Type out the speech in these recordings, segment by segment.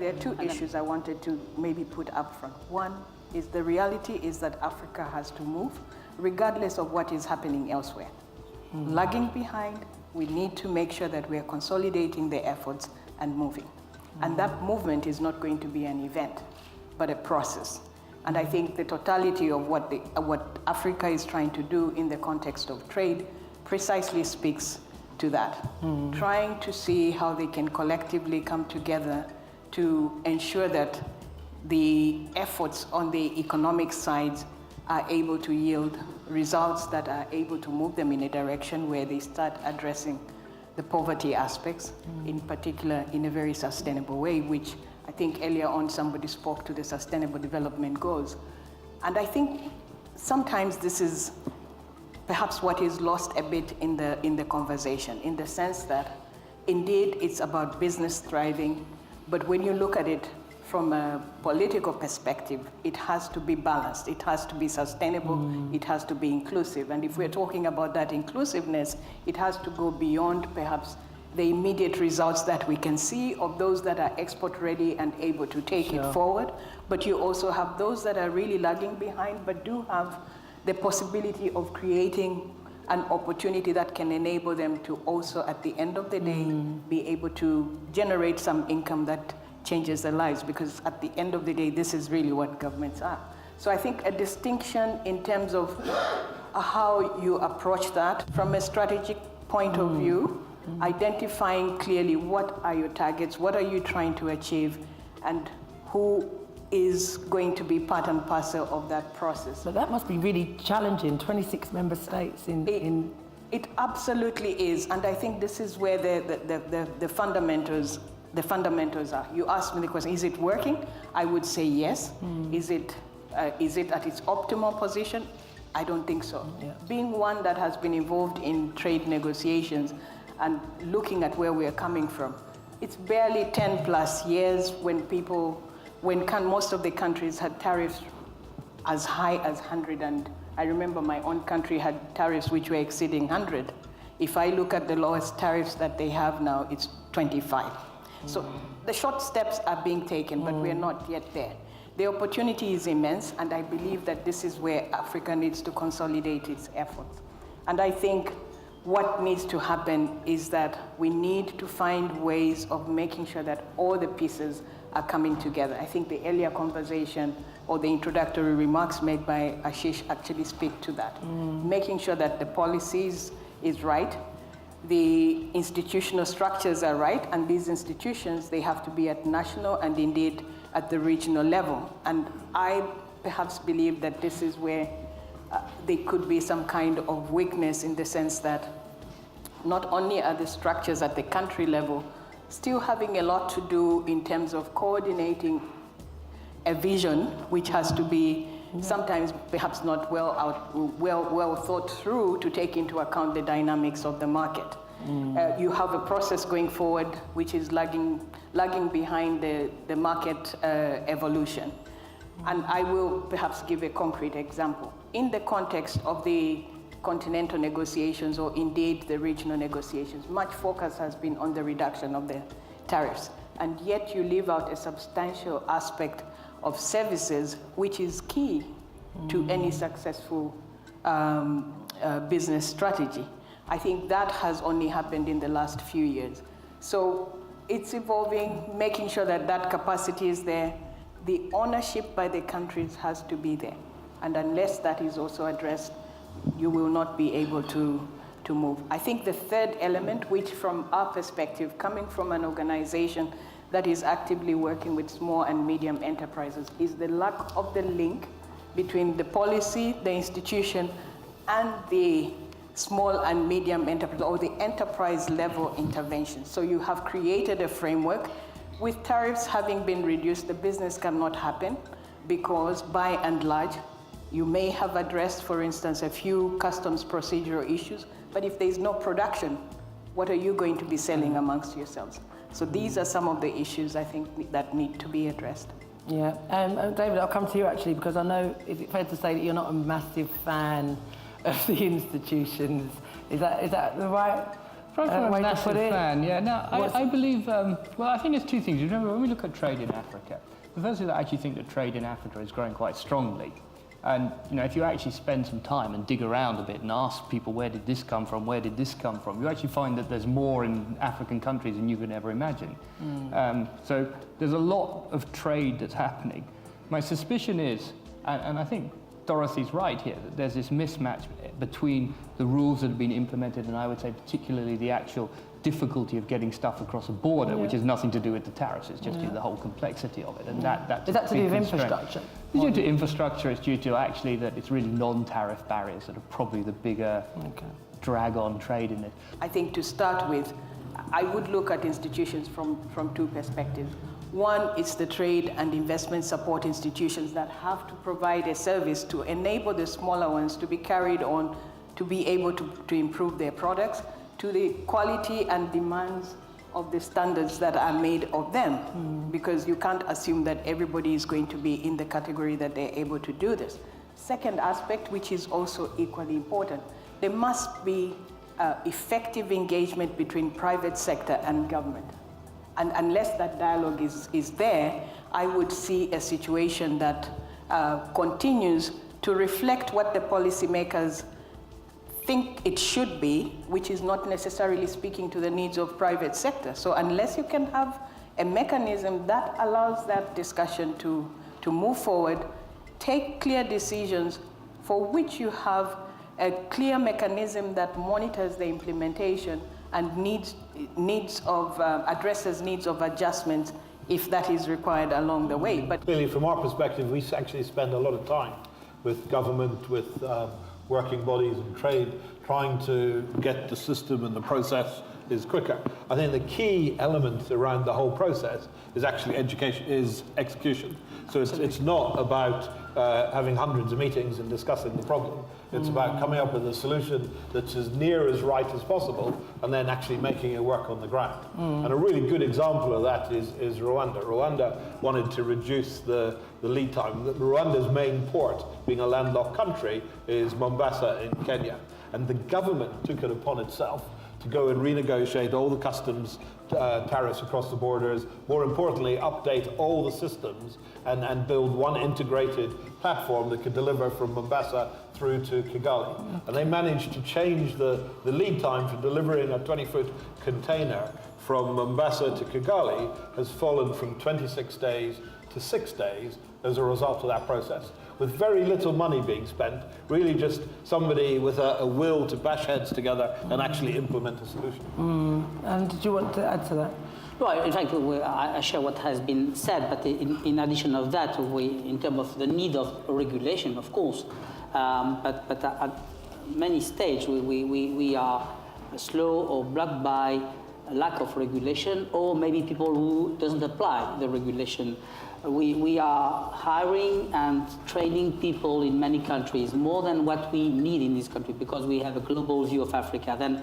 there are two issues I wanted to maybe put up front. One is the reality is that Africa has to move regardless of what is happening elsewhere. Lagging behind, we need to make sure that we are consolidating the efforts and moving. And that movement is not going to be an event, but a process. And I think the totality of what Africa is trying to do in the context of trade precisely speaks to that. Trying to see how they can collectively come together to ensure that the efforts on the economic side are able to yield results that are able to move them in a direction where they start addressing the poverty aspects, in particular in a very sustainable way, which I think earlier on somebody spoke to the sustainable development goals. And I think sometimes this is perhaps what is lost a bit in the conversation, in the sense that indeed it's about business thriving, but when you look at it from a political perspective, it has to be balanced, it has to be sustainable, it has to be inclusive. And if we're talking about that inclusiveness, it has to go beyond perhaps the immediate results that we can see of those that are export ready and able to take it forward. But you also have those that are really lagging behind, but do have the possibility of creating an opportunity that can enable them to also, at the end of the day, be able to generate some income that changes their lives, because at the end of the day, this is really what governments are. So I think a distinction in terms of how you approach that from a strategic point of view, identifying clearly what are your targets, what are you trying to achieve, and who is going to be part and parcel of that process. But that must be really challenging, 26 member states It absolutely is, and I think this is where the fundamentals are. You asked me the question, is it working? I would say yes. Is it at its optimal position? I don't think so. Yeah. Being one that has been involved in trade negotiations and looking at where we are coming from, it's barely 10 plus years when most of the countries had tariffs as high as 100, and I remember my own country had tariffs which were exceeding 100. If I look at the lowest tariffs that they have now, it's 25. So the short steps are being taken, but we're not yet there. The opportunity is immense, and I believe that this is where Africa needs to consolidate its efforts. And I think what needs to happen is that we need to find ways of making sure that all the pieces are coming together. I think the earlier conversation or the introductory remarks made by Ashish actually speak to that. Making sure that the policies is right, the institutional structures are right, and these institutions, they have to be at national and indeed at the regional level. And I perhaps believe that this is where there could be some kind of weakness, in the sense that not only are the structures at the country level still having a lot to do in terms of coordinating a vision, which has to be sometimes perhaps not well thought through to take into account the dynamics of the market. You have a process going forward which is lagging behind the market evolution. And I will perhaps give a concrete example. In the context of the continental negotiations, or indeed the regional negotiations, much focus has been on the reduction of the tariffs. And yet you leave out a substantial aspect of services, which is key to any successful business strategy. I think that has only happened in the last few years. So it's evolving, making sure that that capacity is there. The ownership by the countries has to be there. And unless that is also addressed, you will not be able to move. I think the third element, which from our perspective, coming from an organization that is actively working with small and medium enterprises, is the lack of the link between the policy, the institution, and the small and medium enterprise, or the enterprise level intervention. So you have created a framework. With tariffs having been reduced, the business cannot happen, because by and large, you may have addressed, for instance, a few customs procedural issues, but if there's no production, what are you going to be selling amongst yourselves? So these are some of the issues, I think, that need to be addressed. Yeah, David, I'll come to you actually, because I know, is it fair to say that you're not a massive fan of the institutions? Is that the right From a way to massive put it? fan, yeah. No, I believe, well, I think there's two things. Remember, when we look at trade in Africa, the first is I actually think that trade in Africa is growing quite strongly. And, you know, if you actually spend some time and dig around a bit and ask people, where did this come from, where did this come from, you actually find that there's more in African countries than you could ever imagine. So there's a lot of trade that's happening. My suspicion is, and I think Dorothy's right here, that there's this mismatch between the rules that have been implemented and I would say particularly the actual difficulty of getting stuff across a border, which has nothing to do with the tariffs, it's just the whole complexity of it. And that's Is that to do with infrastructure? It's due to infrastructure, it's due to actually that it's really non-tariff barriers that are probably the bigger drag on trade in it. I think to start with, I would look at institutions from two perspectives. One is the trade and investment support institutions that have to provide a service to enable the smaller ones to be carried on, to be able to improve their products to the quality and demands of the standards that are made of them, because you can't assume that everybody is going to be in the category that they're able to do this. Second aspect, which is also equally important, there must be effective engagement between private sector and government. And unless that dialogue is there, I would see a situation that continues to reflect what the policymakers think it should be, which is not necessarily speaking to the needs of private sector. So unless you can have a mechanism that allows that discussion to move forward, take clear decisions for which you have a clear mechanism that monitors the implementation and addresses needs of adjustments if that is required along the way. But clearly, from our perspective, we actually spend a lot of time with government, with working bodies and trade, trying to get the system and the process is quicker. I think the key element around the whole process is actually execution. So it's not about having hundreds of meetings and discussing the problem. It's about coming up with a solution that's as near as right as possible and then actually making it work on the ground. And a really good example of that is Rwanda. Rwanda wanted to reduce the lead time. Rwanda's main port, being a landlocked country, is Mombasa in Kenya. And the government took it upon itself to go and renegotiate all the customs tariffs across the borders, more importantly, update all the systems and build one integrated platform that could deliver from Mombasa through to Kigali. And they managed to change the lead time for delivering a 20-foot container from Mombasa to Kigali has fallen from 26 days to 6 days as a result of that process, with very little money being spent, really just somebody with a will to bash heads together and actually implement a solution. And did you want to add to that? Well, in fact, I share what has been said, but in addition of that, in terms of the need of regulation, of course, but at many stages we are slow or blocked by a lack of regulation, or maybe people who doesn't apply the regulation. We are hiring and training people in many countries, more than what we need in this country, because we have a global view of Africa. Then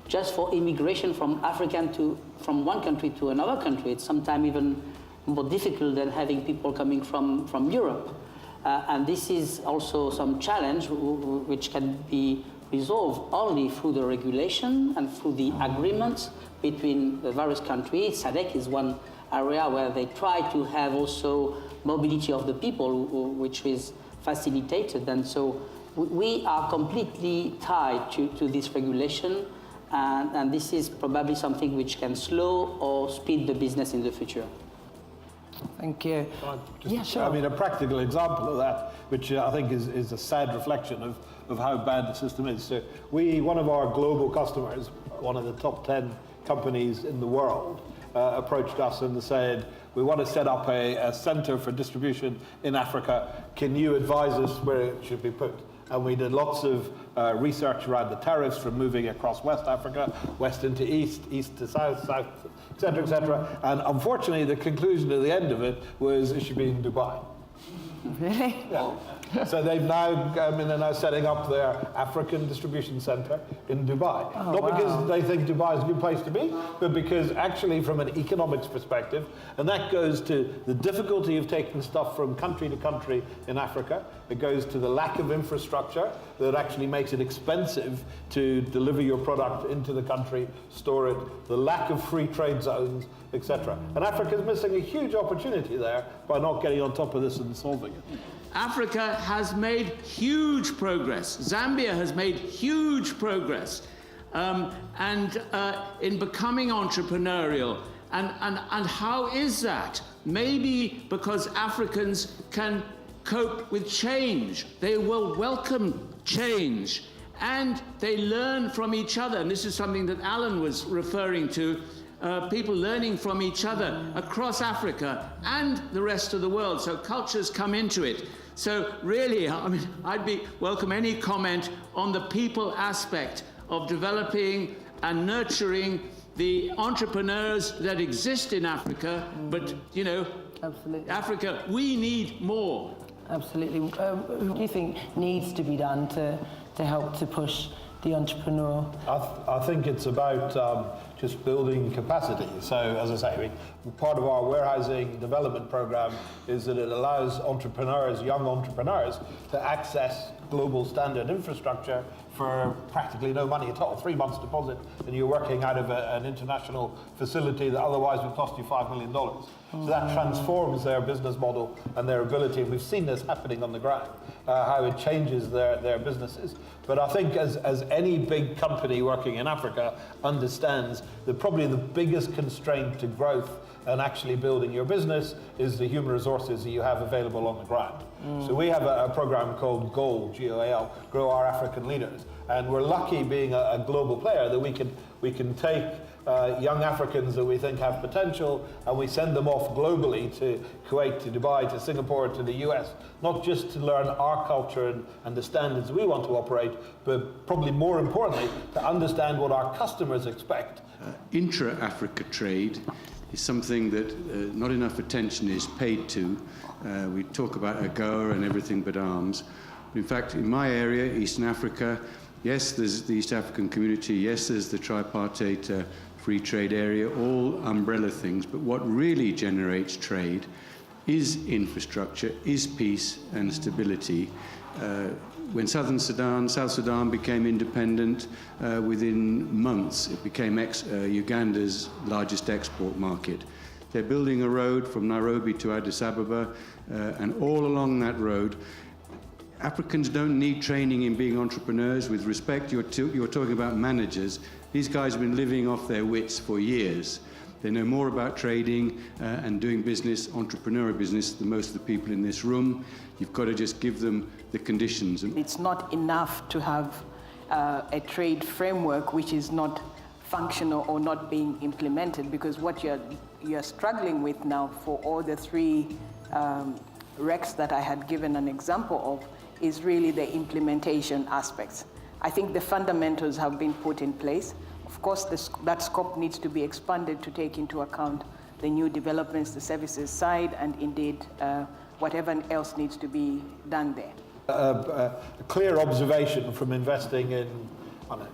just for immigration from one country to another country, it's sometimes even more difficult than having people coming from Europe. And this is also some challenge which can be resolved only through the regulation and through the agreements between the various countries. SADC is one area where they try to have also mobility of the people, which is facilitated. And so we are completely tied to this regulation, and this is probably something which can slow or speed the business in the future. Thank you. Yeah, sure. I mean, a practical example of that, which I think is a sad reflection of how bad the system is. So one of our global customers, one of the top 10 companies in the world, approached us and said, we want to set up a center for distribution in Africa. Can you advise us where it should be put? And we did lots of research around the tariffs from moving across West Africa, west into east, east to south, south, et cetera, et cetera. And unfortunately, the conclusion at the end of it was it should be in Dubai. Really? Yeah. So they've now, they're now setting up their African distribution center in Dubai. Not because they think Dubai is a good place to be, but because actually from an economics perspective, and that goes to the difficulty of taking stuff from country to country in Africa. It goes to the lack of infrastructure that actually makes it expensive to deliver your product into the country, store it, the lack of free trade zones, etc. And Africa is missing a huge opportunity there by not getting on top of this and solving it. Africa has made huge progress. Zambia has made huge progress in becoming entrepreneurial. And how is that? Maybe because Africans can cope with change. They will welcome change. And they learn from each other. And this is something that Alain was referring to. People learning from each other across Africa and the rest of the world. So cultures come into it. So really, I'd welcome any comment on the people aspect of developing and nurturing the entrepreneurs that exist in Africa. But, Absolutely. Africa, we need more. Absolutely. What do you think needs to be done to help to push the entrepreneur? I think it's about just building capacity. So, as I say, part of our warehousing development program is that it allows entrepreneurs, young entrepreneurs, to access global standard infrastructure for practically no money at all. 3 months deposit, and you're working out of an international facility that otherwise would cost you $5 million. So that transforms their business model and their ability. And we've seen this happening on the ground, how it changes their businesses. But I think as any big company working in Africa understands that probably the biggest constraint to growth and actually building your business is the human resources that you have available on the ground. So we have a program called GOAL, G-O-A-L, Grow Our African Leaders. And we're lucky being a global player that we can take young Africans that we think have potential, and we send them off globally to Kuwait, to Dubai, to Singapore, to the US, not just to learn our culture and the standards we want to operate, but probably more importantly, to understand what our customers expect. Intra-Africa trade is something that not enough attention is paid to. We talk about AGOA and everything but arms. In fact, in my area, Eastern Africa, yes, there's the East African community, yes, there's the tripartite free trade area, all umbrella things, but what really generates trade is infrastructure, is peace and stability. When South Sudan became independent, within months it became Uganda's largest export market. They're building a road from Nairobi to Addis Ababa, and all along that road, Africans don't need training in being entrepreneurs. With respect, you're talking about managers. These guys have been living off their wits for years. They know more about trading and doing business, entrepreneurial business, than most of the people in this room. You've got to just give them the conditions. It's not enough to have a trade framework which is not functional or not being implemented, because what you're struggling with now for all the three recs that I had given an example of is really the implementation aspects. I think the fundamentals have been put in place. Of course, that scope needs to be expanded to take into account the new developments, the services side, and indeed whatever else needs to be done there. A clear observation from investing in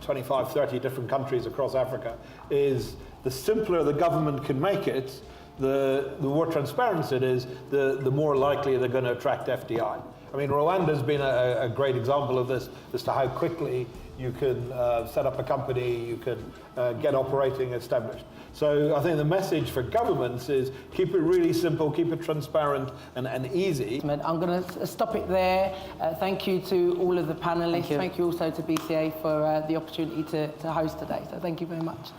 25, 30 different countries across Africa is the simpler the government can make it, the more transparent it is, the more likely they're going to attract FDI. I mean, Rwanda's been a great example of this as to how quickly you can set up a company, you can get operating established. So I think the message for governments is keep it really simple, keep it transparent and easy. I'm going to stop it there. Thank you to all of the panelists. Thank you also to BCA for the opportunity to host today. So thank you very much.